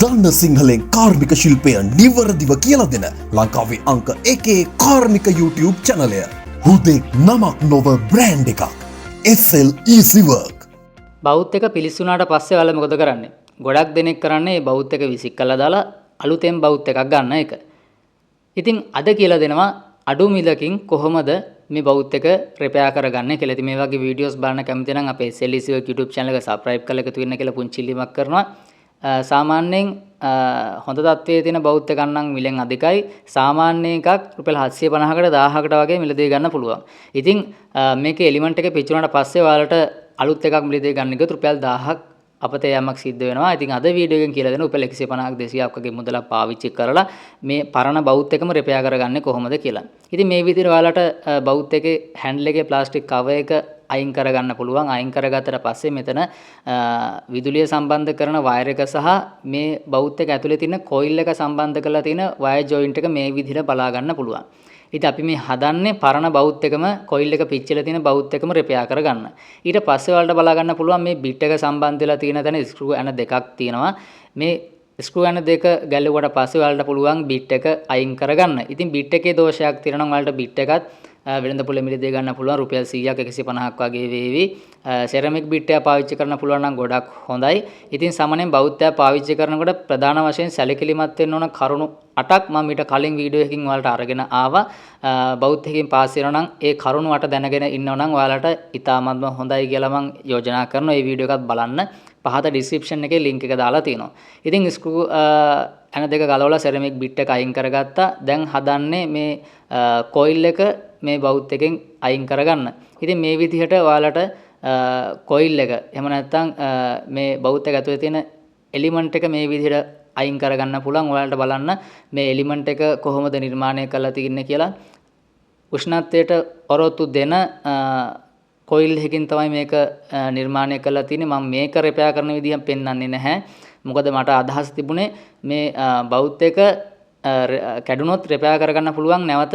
දන්න සිංහලෙන් කාර්මික ශිල්පය නිවරදිව කියලා දෙන ලංකාවේ අංක 1 කාර්මික YouTube චැනලය. හුදෙක් නමක් නොව බ්‍රෑන්ඩ් එකක්. SL Easy Work. බෞත් එක පිලිස්සුනාට පස්සේ ඔයාලා මොකද කරන්නේ? ගොඩක් දෙනෙක් කරන්නේ බෞත් එක විසික් කරලා දාලා අලුතෙන් බෞත් එකක් ගන්න එක. ඉතින් අද කියලා දෙනවා අඩු මිලකින් කොහොමද මේ බෞත් එක රිපෙයාර් කරගන්නේ කියලා. ඉතින් මේ වගේ වීඩියෝස් බලන්න කැමති නම් අපේ SL Easy Work YouTube channel එක subscribe කරලා එකතු වෙන්න කියලා පුංචි ඉල්ලීමක් කරනවා. සාමාන්‍යයෙන් හොඳ තත්ත්වයේ තියෙන බෞත් එකක් නම් මිලෙන් අධිකයි. සාමාන්‍ය එකක් රුපියල් 750කට 1000කට වගේ මිලදී ගන්න පුළුවන්. ඉතින් මේකේ එලිමන්ට් එක පිච්චුණාට පස්සේ ඔයාලට අලුත් එකක් මිලදී ගන්න ගියොත් රුපියල් 1000ක් අපතේ යමක් සිද්ධ වෙනවා. ඉතින් අද වීඩියෝ එකෙන් කියලා දෙන රුපියල් 150ක් 200ක් වගේ මුදලක් පාවිච්චි කරලා මේ පරණ බෞත් එකම රිපෙයාර් කරගන්නේ කොහොමද කියලා. ඉතින් මේ විදිහට ඔයාලට බෞත් එකේ හැන්ඩල් එකේ ප්ලාස්ටික් කවර් එක අයින් කරගන්න පුළුවන්. අයින් කරගත්තට පස්සේ මෙතන විදුලිය සම්බන්ධ කරන වයර් එක සහ මේ බෞත් එක ඇතුලේ තියෙන කොයිල් එක සම්බන්ධ කරලා තියෙන වයර් ජොයින්ට් එක මේ විදිහට බලා ගන්න පුළුවන්. ඉතින් අපි මේ හදන්නේ පරණ බෞත් එකම කොයිල් එක පිච්චිලා තියෙන බෞත් එකම රිපෙයාර් කරගන්න. ඊට පස්සේ ඔයාලට බලා ගන්න පුළුවන් මේ බිට් එක සම්බන්ධ වෙලා තියෙන තැන ස්ක්‍රූ ඇන දෙකක් තියෙනවා. මේ ස්ක්‍රූ ඇන දෙක ගැලුවට පස්සේ ඔයාලට පුළුවන් බිට් එක අයින් කරගන්න. ඉතින් බිට් එකේ දෝෂයක් තියෙනවා නම් ඔයාලට බිට් එකත් වෙළඳ පොලේ මිලදී ගන්න පුළුවන් රුපියල් 100ක් 150ක් වගේ වේවි. සෙරමික් බිට් එක පාවිච්චි කරන්න පුළුවන් නම් ගොඩක් හොඳයි. ඉතින් සාමාන්‍යයෙන් බෞද්ධය පාවිච්චි කරනකොට ප්‍රධාන වශයෙන් සැලකිලිමත් වෙන්න ඕන කරුණු 8ක් මම ඊට කලින් වීඩියෝ එකකින් ඔයාලට අරගෙන ආවා. බෞද්ධයෙන් පාස් වෙනවා නම් ඒ කරුණු 8 දැනගෙන ඉන්නවා නම් ඔයාලට ඉතාමත්ම හොඳයි කියලා මම යෝජනා කරනවා. මේ වීඩියෝ එකත් බලන්න. පහත ඩිස්ක්‍රිප්ෂන් එකේ link එක දාලා තියෙනවා. ඉතින් ස්ක්‍රූ ඇන දෙක ගලවලා සෙරමික් බිට් එක අයින් කරගත්තා. දැන් හදන්නේ මේ කොයිල් එක මේ බෞත් එකෙන් අයින් කරගන්න. ඉතින් මේ විදිහට ඔයාලට කොයිල් එක එහෙම නැත්නම් මේ බෞත් එක ඇතුලේ තියෙන එලිමන්ට් එක මේ විදිහට අයින් කරගන්න පුළුවන්. ඔයාලට බලන්න මේ එලිමන්ට් එක කොහොමද නිර්මාණය කරලා තියෙන්නේ කියලා. උෂ්ණත්වයට ඔරොත්තු දෙන කොයිල් එකකින් තමයි මේක නිර්මාණය කරලා තියෙන්නේ. මම මේක රිපෙයාර් කරන විදිහ පෙන්වන්නේ නැහැ. මොකද මට අදහස් තිබුණේ මේ බෞත් එක කැඩුනොත් රිපෙයාර් කරගන්න පුළුවන් නැවත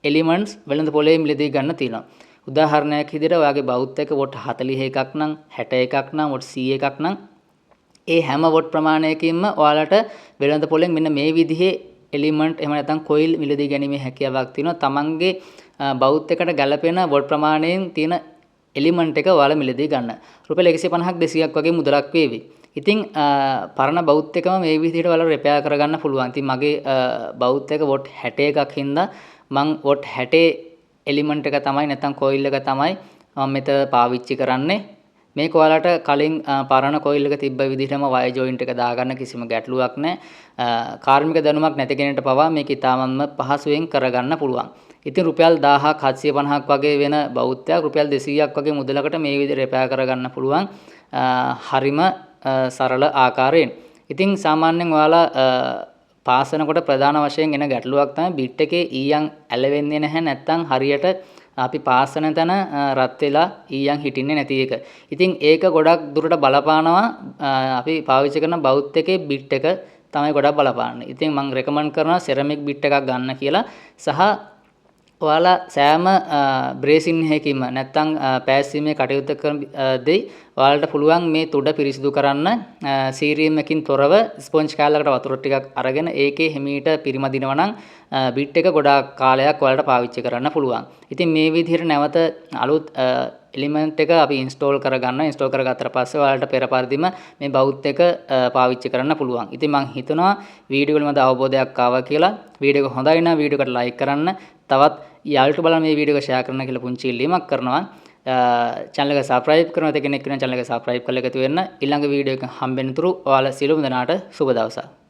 එලිමන්ට්ස් වෙළඳ පොලේ මිලදී ගන්න තියෙනවා. උදාහරණයක් විදිහට ඔයාගේ බෞත් එක වොට් 41ක් නම් 61ක් නම් වොට් 100ක් නම් ඒ හැම වොට් ප්‍රමාණයකින්ම ඔයාලට වෙළඳ පොලෙන් මෙන්න මේ විදිහේ එලිමන්ට් එහෙම නැත්නම් කොයිල් මිලදී ගැනීමේ හැකියාවක් තියෙනවා. තමන්ගේ බෞත් එකට ගැළපෙන වොට් ප්‍රමාණයෙන් තියෙන එලිමන්ට් එක ඔයාලා මිලදී ගන්න. රුපියල් 150ක් 200ක් වගේ මුදලක් වේවි. ඉතින් පරණ බෞත් එකම මේ විදිහට ඔයාලා රිපෙයාර් කරගන්න පුළුවන්. ඉතින් මගේ බෞත් එක වොට් 61ක් හින්දා මං වොට් 60 එලිමන්ට් එක තමයි නැත්නම් කොයිල් එක තමයි මම මෙතන පාවිච්චි කරන්නේ. මේක ඔයාලට කලින් පරණ කොයිල් එක තිබ්බ විදිහටම වයර් ජොයින්ට් එක දාගන්න කිසිම ගැටලුවක් නැහැ. කාර්මික දැනුමක් නැති කෙනෙක්ට පවා මේක ඉතාමත්ම පහසුවෙන් කරගන්න පුළුවන්. ඉතින් රුපියල් 1000ක් 750ක් වගේ වෙන බෞද්ධයක් රුපියල් 200ක් වගේ මුදලකට මේ විදිහට රිපෙයාර් කරගන්න පුළුවන්. හරිම සරල ආකාරයෙන්. ඉතින් සාමාන්‍යයෙන් ඔයාලා පාසනකොට ප්‍රධාන වශයෙන් එන ගැටලුවක් තමයි බිට් එකේ ඊයන් ඇලවෙන්නේ නැහැ. නැත්නම් හරියට අපි පාසන තැන රත් වෙලා ඊයන් හිටින්නේ නැති එක. ඉතින් ඒක ගොඩක් දුරට බලපානවා අපි පාවිච්චි කරන බෞත් එකේ බිට් එක තමයි ගොඩක් බලපාන්නේ. ඉතින් මම රෙකමන්ඩ් කරනවා සෙරමික් බිට් එකක් ගන්න කියලා. සහ ඔයාලා සෑම බ්‍රේසින් එකකින්ම නැත්නම් පෑස්සීමේ කටයුතු කරන දෙයි ඔයාලට පුළුවන් මේ තුඩ පිරිසිදු කරන්න සීරියම් එකකින් තොරව ස්පොන්ජ් කෑල්ලකට වතුර ටිකක් අරගෙන ඒකේ හිමීට පිරිමදිනවා නම් බිට් එක ගොඩාක් කාලයක් ඔයාලට පාවිච්චි කරන්න පුළුවන්. ඉතින් මේ විදිහට නැවත අලුත් එලිමන්ට් එක අපි ඉන්ස්ටෝල් කරගන්න. ඉන්ස්ටෝල් කරගත්තට පස්සේ ඔයාලට පෙර පරිදිම මේ බෞත් එක පාවිච්චි කරන්න පුළුවන්. ඉතින් මම හිතනවා වීඩියෝ වල මට අවබෝධයක් ආවා කියලා. වීඩියෝ එක හොඳයි නම් වීඩියෝ එකට ලයික් කරන්න. තවත් යාළුවෝ බලන්න මේ වීඩියෝ එක ෂෙයා කරන්න කියලා පුංචි ඉල්ලීමක් කරනවා. channel එක subscribe කරන කෙනෙක් වෙන channel එක subscribe කරලා එකතු වෙන්න. ඊළඟ වීඩියෝ එකෙන් හම්බෙන්න තුරු ඔයාලා සියලුම දෙනාට සුබ දවසක්.